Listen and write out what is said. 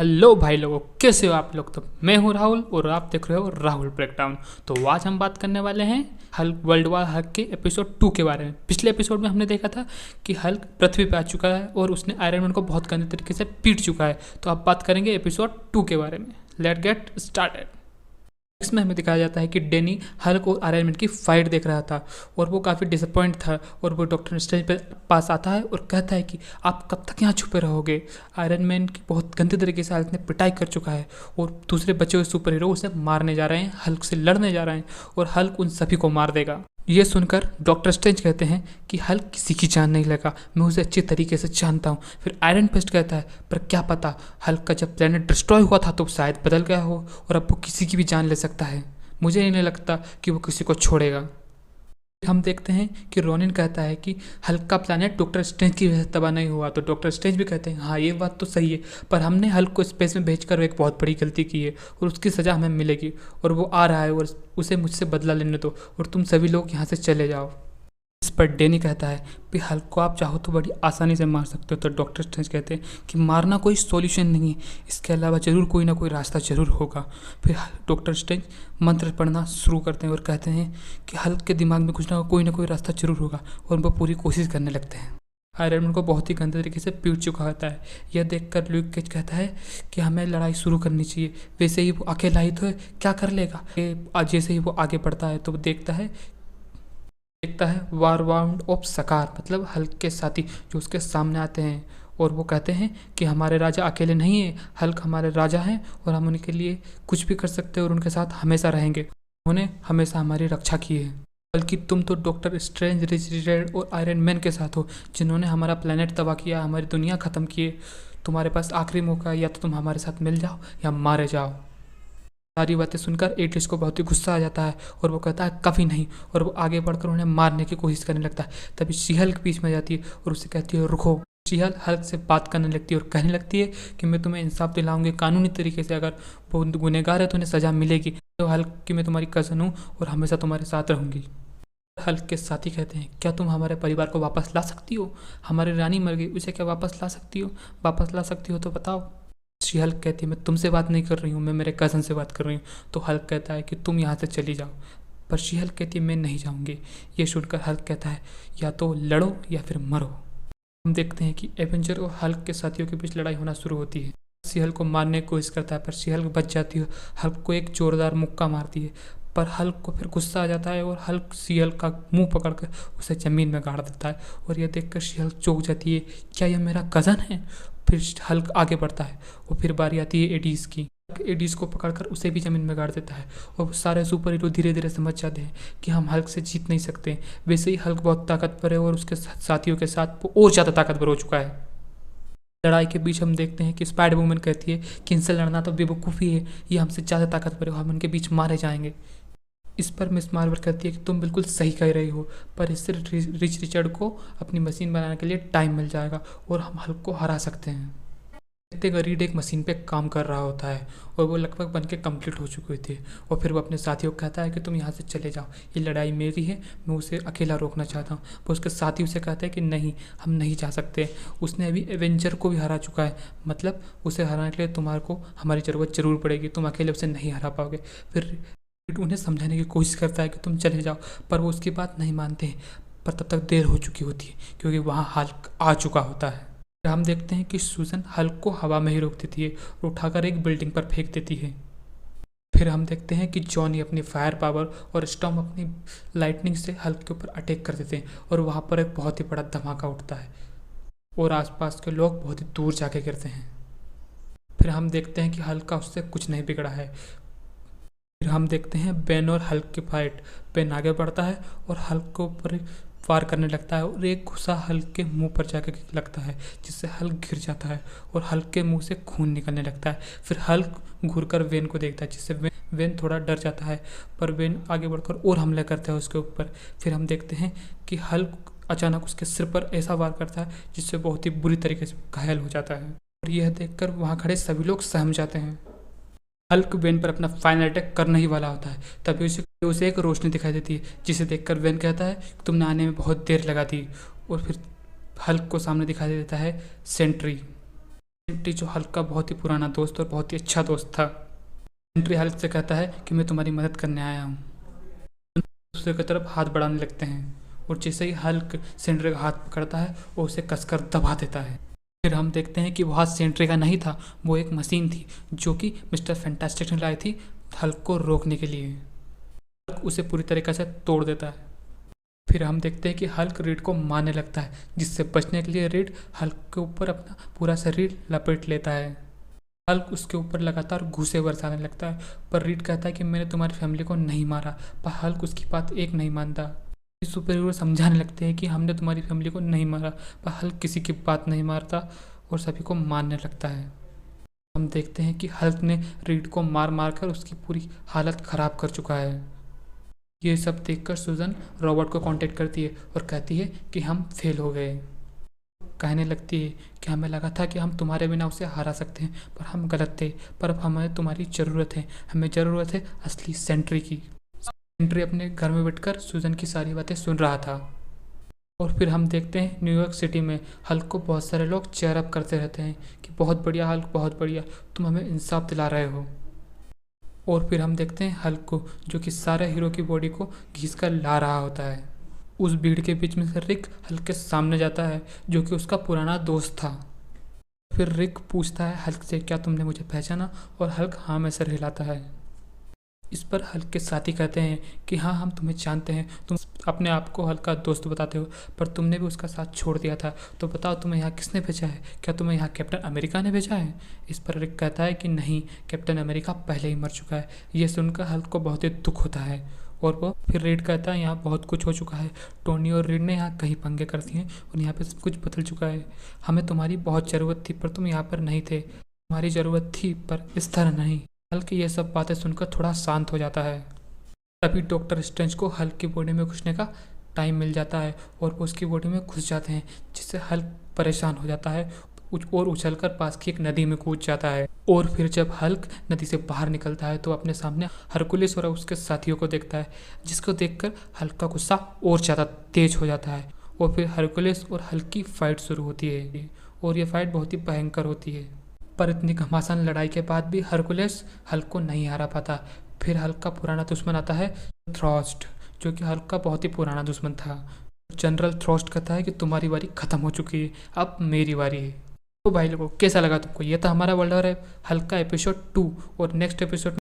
Hello भाई लोगों, कैसे हो आप लोग। तो मैं हूं राहुल और आप देख रहे हो राहुल ब्रेकडाउन। तो आज हम बात करने वाले हैं हल्क वर्ल्ड वार हल्क के एपिसोड 2 के बारे में। पिछले एपिसोड में हमने देखा था कि हल्क पृथ्वी पे आ चुका है और उसने आयरन मैन को बहुत गंदे तरीके से पीट चुका है। तो अब बात करेंगे एपिसोड 2 के बारे में। Let get started. इसमें हमें दिखाया जाता है कि डेनी हल्क और आयरन मैन की फाइट देख रहा था और वो काफ़ी डिसअपॉइंट था। और वो डॉक्टर स्ट्रेंज पे पास आता है और कहता है कि आप कब तक यहाँ छुपे रहोगे। आयरन मैन की बहुत गंदे तरीके से हल्क ने पिटाई कर चुका है और दूसरे बचे हुए सुपर हीरो उसे मारने जा रहे हैं, हल्क से लड़ने जा रहे हैं और हल्क उन सभी को मार देगा। ये सुनकर डॉक्टर स्ट्रेंज कहते हैं कि हल्क किसी की जान नहीं लगा, मैं उसे अच्छी तरीके से जानता हूँ। फिर आयरन फिस्ट कहता है पर क्या पता, हल्क का जब प्लेनेट डिस्ट्रॉय हुआ था तो शायद बदल गया हो और अब वो किसी की भी जान ले सकता है। मुझे नहीं लगता कि वो किसी को छोड़ेगा। हम देखते हैं कि रोनिन कहता है कि हल्क का प्लानट डॉक्टर स्ट्रेंज की वजह से तबाह नहीं हुआ। तो डॉक्टर स्ट्रेंज भी कहते हैं हाँ ये बात तो सही है, पर हमने हल्क को स्पेस में भेजकर एक बहुत बड़ी गलती की है और उसकी सज़ा हमें मिलेगी और वो आ रहा है और उसे मुझसे बदला लेने दो और तुम सभी लोग यहाँ से चले जाओ। इस पर डेनी कहता है कि हल्क को आप चाहो तो बड़ी आसानी से मार सकते हो। तो डॉक्टर स्ट्रेंज कहते हैं कि मारना कोई सॉल्यूशन नहीं है, इसके अलावा ज़रूर कोई ना कोई रास्ता ज़रूर होगा। फिर डॉक्टर स्ट्रेंज मंत्र पढ़ना शुरू करते हैं और कहते हैं कि हल्क के दिमाग में कुछ ना कोई रास्ता ज़रूर होगा और वो पूरी कोशिश करने लगते हैं। आयरन मैन को बहुत ही गंदे तरीके से पीट चुका होता है। यह देखकर ल्यूक केज कहता है कि हमें लड़ाई शुरू करनी चाहिए, वैसे ही वो अकेला ही तो है, क्या कर लेगा। जैसे ही वो आगे बढ़ता है तो वो देखता है वार वाउंड ऑफ सकार, मतलब हल्क के साथी जो उसके सामने आते हैं और वो कहते हैं कि हमारे राजा अकेले नहीं है, हल्क हमारे राजा हैं और हम उनके लिए कुछ भी कर सकते हैं और उनके साथ हमेशा रहेंगे। उन्होंने हमेशा हमारी रक्षा की है। बल्कि तुम तो डॉक्टर स्ट्रेंज, रिच रेड और आयरन मैन के साथ हो जिन्होंने हमारा प्लेनेट तबाह किया, हमारी दुनिया ख़त्म की है। तुम्हारे पास आखिरी मौका है, या तो तुम हमारे साथ मिल जाओ या मारे जाओ। सारी बातें सुनकर एटलिस को बहुत ही गुस्सा आ जाता है और वो कहता है कभी नहीं, और वो आगे बढ़कर उन्हें मारने की कोशिश करने लगता है। तभी शी हल्क बीच में जाती है और उससे कहती है रुको। शी हल्क से बात करने लगती है और कहने लगती है कि मैं तुम्हें इंसाफ दिलाऊंगी कानूनी तरीके से, अगर वो गुनहगार है तो उन्हें सज़ा मिलेगी। तो हल्क की मैं तुम्हारी कज़न हूँ और हमेशा तुम्हारे साथ रहूँगी। हल्क के साथी कहते हैं क्या तुम हमारे परिवार को वापस ला सकती हो, हमारी रानी मर गई, उसे क्या वापस ला सकती हो, वापस ला सकती हो तो बताओ। शी हल्क कहती है मैं तुमसे बात नहीं कर रही हूँ, मैं मेरे कज़न से बात कर रही हूँ। तो हल्क कहता है कि तुम यहाँ से चली जाओ, पर शी हल्क कहती है मैं नहीं जाऊँगी। ये सुनकर हल्क कहता है या तो लड़ो या फिर मरो। हम देखते हैं कि एवेंजर और हल्क के साथियों के बीच लड़ाई होना शुरू होती है। शी हल्क को मारने की कोशिश करता है पर शी हल्क बच जाती है, हल्क को एक जोरदार मुक्का मारती है। पर हल्क को फिर गुस्सा आ जाता है और हल्क शी हल्क का मुंह पकड़कर उसे ज़मीन में गाड़ देता है और यह देखकर शी हल्क चौंक जाती है, क्या यह मेरा कज़न है। फिर हल्क आगे बढ़ता है और फिर बारी आती है एडीज की। एडीज को पकड़कर उसे भी ज़मीन में गाड़ देता है और वो सारे सुपर हीरो धीरे धीरे समझ जाते हैं कि हम हल्क से जीत नहीं सकते। वैसे ही हल्क बहुत ताकतवर है और उसके साथियों के साथ वो और ज़्यादा ताकतवर हो चुका है। लड़ाई के बीच हम देखते हैं कि स्पाइडर वुमन कहती है कि इनसे लड़ना तो बेवकूफ़ी है, ये हमसे ज़्यादा ताकतवर है, हम उनके बीच मारे जाएंगे। इस पर मिस मार्वल कहती है कि तुम बिल्कुल सही कह रही हो, पर इससे रिचर्ड को अपनी मशीन बनाने के लिए टाइम मिल जाएगा और हम हल्क को हरा सकते हैं। देखते रीड एक मशीन पे काम कर रहा होता है और वो लगभग बन के कम्प्लीट हो चुकी थी और फिर वो अपने साथियों को कहता है कि तुम यहाँ से चले जाओ, ये लड़ाई मेरी है, मैं उसे अकेला रोकना चाहता हूँ। वो उसके साथी उसे कहते हैं कि नहीं, हम नहीं जा सकते, उसने अभी एवेंजर को भी हरा चुका है, मतलब उसे हराने के लिए तुम्हारे को हमारी ज़रूरत ज़रूर पड़ेगी, तुम अकेले उसे नहीं हरा पाओगे। फिर उन्हें समझाने की कोशिश करता है कि तुम चले जाओ, पर वो उसकी बात नहीं मानते हैं। पर तब तक देर हो चुकी होती है क्योंकि वहाँ हल्क आ चुका होता है। हम देखते हैं कि सूजन हल्क को हवा में ही रोक देती है और उठाकर एक बिल्डिंग पर फेंक देती है। फिर हम देखते हैं कि जॉनी अपनी फायर पावर और स्टॉर्म अपनी लाइटनिंग से हल्क के ऊपर अटैक कर देते हैं और वहाँ पर एक बहुत ही बड़ा धमाका उठता है और आसपास के लोग बहुत ही दूर जाके गिरते हैं। फिर हम देखते हैं कि हल्क का उससे कुछ नहीं बिगड़ा है। फिर हम देखते हैं बेन और हल्क की फाइट। बेन आगे बढ़ता है और हल्क के ऊपर वार करने लगता है और एक घुसा हल्क के मुंह पर जाकर लगता है जिससे हल्क गिर जाता है और हल्क के मुंह से खून निकलने लगता है। फिर हल्क घूरकर वेन को देखता है जिससे वेन थोड़ा डर जाता है, पर वेन आगे बढ़कर और हमला करता है उसके ऊपर। फिर हम देखते हैं कि हल्क अचानक उसके सिर पर ऐसा वार करता है जिससे बहुत ही बुरी तरीके से घायल हो जाता है और यह देखकर वहाँ खड़े सभी लोग सहम जाते हैं। हल्क वेन पर अपना फाइनल अटैक करने ही वाला होता है, तभी उसे एक रोशनी दिखाई देती है जिसे देखकर वेन कहता है कि तुमने आने में बहुत देर लगा दी। और फिर हल्क को सामने दिखाई देता है सेंट्री। सेंट्री जो हल्क का बहुत ही पुराना दोस्त और बहुत ही अच्छा दोस्त था, सेंट्री हल्क से कहता है कि मैं तुम्हारी मदद करने आया हूँ। दूसरे की तरफ हाथ बढ़ाने लगते हैं और जैसे ही हल्क सेंट्री का हाथ पकड़ता है वो उसे कसकर दबा देता है। फिर हम देखते हैं कि वो हाथ सेंट्री का नहीं था, वो एक मशीन थी जो कि मिस्टर फैंटास्टिक ने लाई थी हल्क को रोकने के लिए। हल्क उसे पूरी तरीके से तोड़ देता है। फिर हम देखते हैं कि हल्क रीड को मारने लगता है, जिससे बचने के लिए रीड हल्क के ऊपर अपना पूरा शरीर लपेट लेता है। हल्क उसके ऊपर लगातार घूंसे बरसाने लगता है, पर रीड कहता है कि मैंने तुम्हारी फैमिली को नहीं मारा, पर हल्क उसकी बात एक नहीं मानता। सुपर हीरो समझाने लगते हैं कि हमने तुम्हारी फैमिली को नहीं मारा, पर हल्क किसी की बात नहीं मारता और सभी को मारने लगता है। हम देखते हैं कि हल्क ने रीड को मार मार कर उसकी पूरी हालत ख़राब कर चुका है। ये सब देखकर सुजन रॉबर्ट को कांटेक्ट करती है और कहती है कि हम फेल हो गए। कहने लगती है कि हमें लगा था कि हम तुम्हारे बिना उसे हरा सकते हैं, पर हम गलत थे। पर अब हमें तुम्हारी ज़रूरत है, हमें ज़रूरत है असली सेंट्री की। सेंट्री अपने घर में बैठकर सुजन की सारी बातें सुन रहा था। और फिर हम देखते हैं न्यूयॉर्क सिटी में हल्क को बहुत सारे लोग चेयर अप करते रहते हैं कि बहुत बढ़िया हल्क, बहुत बढ़िया, तुम हमें इंसाफ दिला रहे हो। और फिर हम देखते हैं हल्क को जो कि सारे हीरो की बॉडी को घिस कर ला रहा होता है। उस भीड़ के बीच में से रिक हल्क के सामने जाता है जो कि उसका पुराना दोस्त था। फिर रिक पूछता है हल्क से, क्या तुमने मुझे पहचाना? और हल्क हाँ में सर हिलाता है। इस पर हल्क के साथी कहते हैं कि हाँ, हम तुम्हें जानते हैं, तुम अपने आप को हल्क का दोस्त बताते हो, पर तुमने भी उसका साथ छोड़ दिया था, तो बताओ तुम्हें यहाँ किसने भेजा है? क्या तुम्हें यहाँ कैप्टन अमेरिका ने भेजा है? इस पर रिक कहता है कि नहीं, कैप्टन अमेरिका पहले ही मर चुका है। ये सुनकर हल्क को बहुत ही दुख होता है और वो फिर रीड कहता है यहाँ बहुत कुछ हो चुका है, टोनी और रीड ने यहाँ कहीं पंगे कर दिए और यहाँ पे सब कुछ बदल चुका है। हमें तुम्हारी बहुत ज़रूरत थी पर तुम यहाँ पर नहीं थे, तुम्हारी ज़रूरत थी पर इस तरह नहीं। हल्क ये सब बातें सुनकर थोड़ा शांत हो जाता है। तभी डॉक्टर स्ट्रेंज को हल्क की बॉडी में घुसने का टाइम मिल जाता है और वो उसकी बॉडी में घुस जाते हैं, जिससे हल्क परेशान हो जाता है और उछलकर पास की एक नदी में कूद जाता है। और फिर जब हल्क नदी से बाहर निकलता है तो अपने सामने हरकुलिस और उसके साथियों को देखता है, जिसको देखकर हल्क का गुस्सा और ज़्यादा तेज हो जाता है। और फिर हरकुलिस और हल्क की फाइट शुरू होती है और ये फाइट बहुत ही भयंकर होती है। पर इतनी घमासान लड़ाई के बाद भी हरकुलिस हल्क को नहीं हरा पाता। फिर हल्क का पुराना दुश्मन आता है थ्रॉस्ट, जो कि हल्क का बहुत ही पुराना दुश्मन था। जनरल थ्रॉस्ट कहता है कि तुम्हारी बारी खत्म हो चुकी है, अब मेरी बारी है। तो भाई लोगों, कैसा लगा तुमको? ये था हमारा वर्ल्ड वॉर हल्क का एपिसोड 2 और नेक्स्ट एपिसोड